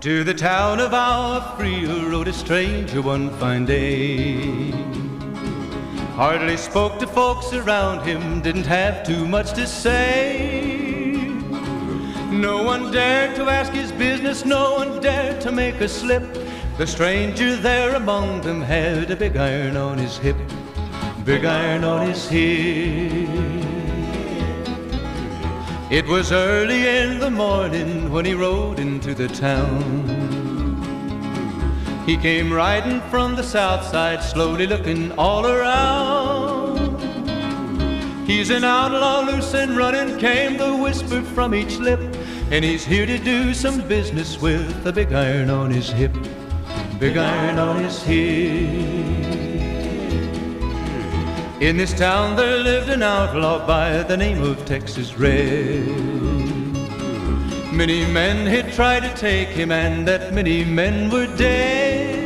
To the town of Owafreel rode a stranger one fine day. Hardly spoke to folks around him, didn't have too much to say. No one dared to ask his business, no one dared to make a slip. The stranger there among them had a big iron on his hip, big iron on his hip. It was early in the morning when he rode into the town. He came riding from the south side, slowly looking all around. He's an outlaw, loose and running, came the whisper from each lip, and he's here to do some business with a big iron on his hip. Big iron on his hip. In this town there lived an outlaw by the name of Texas Red. Many men had tried to take him, and that many men were dead.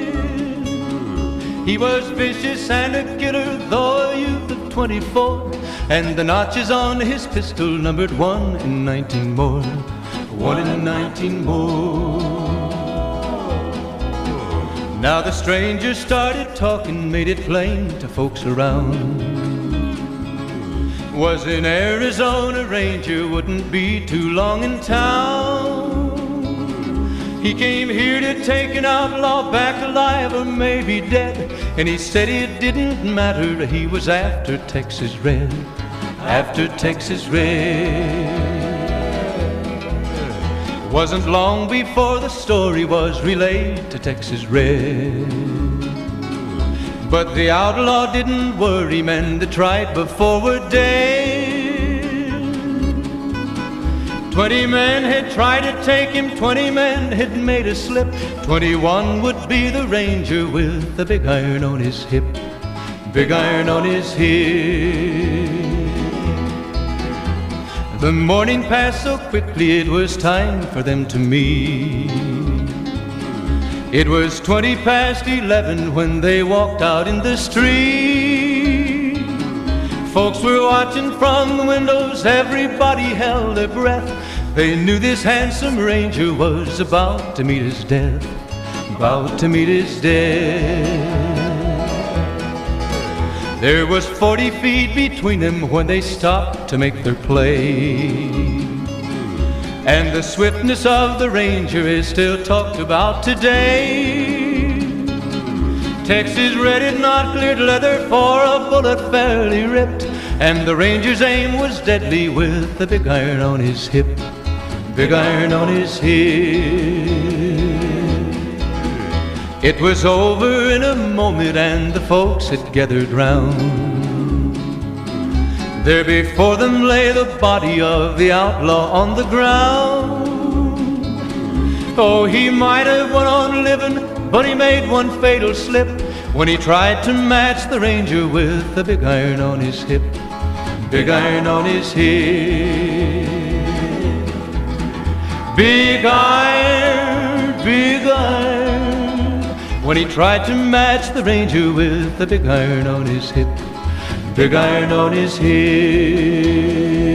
He was vicious and a killer, though a youth of 24, and the notches on his pistol numbered 1 in 19 more. 1 in 19 more. Now the stranger started talking, made it plain to folks around. Was an Arizona Ranger, wouldn't be too long in town. He came here to take an outlaw back alive or maybe dead, and he said it didn't matter, he was after Texas Red. After Texas Red. Wasn't long before the story was relayed to Texas Red. But the outlaw didn't worry men that tried before were dead. 20 men had tried to take him, 20 men had made a slip. 21 would be the Ranger with the big iron on his hip. Big iron on his hip. The morning passed so quickly it was time for them to meet. It was 20 past 11 when they walked out in the street. Folks were watching from the windows, everybody held their breath. They knew this handsome Ranger was about to meet his death. About to meet his death. There was 40 feet between them when they stopped to make their play. And the swiftness of the Ranger is still talked about today. Texas Red had not cleared leather for a bullet fairly ripped, and the Ranger's aim was deadly with the big iron on his hip. Big iron on his hip. It was over in a moment and the folks had gathered round. There before them lay the body of the outlaw on the ground. Oh, he might have went on living, but he made one fatal slip when he tried to match the Ranger with the big iron on his hip. Big iron on his hip. Big iron, big iron. When he tried to match the Ranger with the big iron on his hip. Big iron on his hip.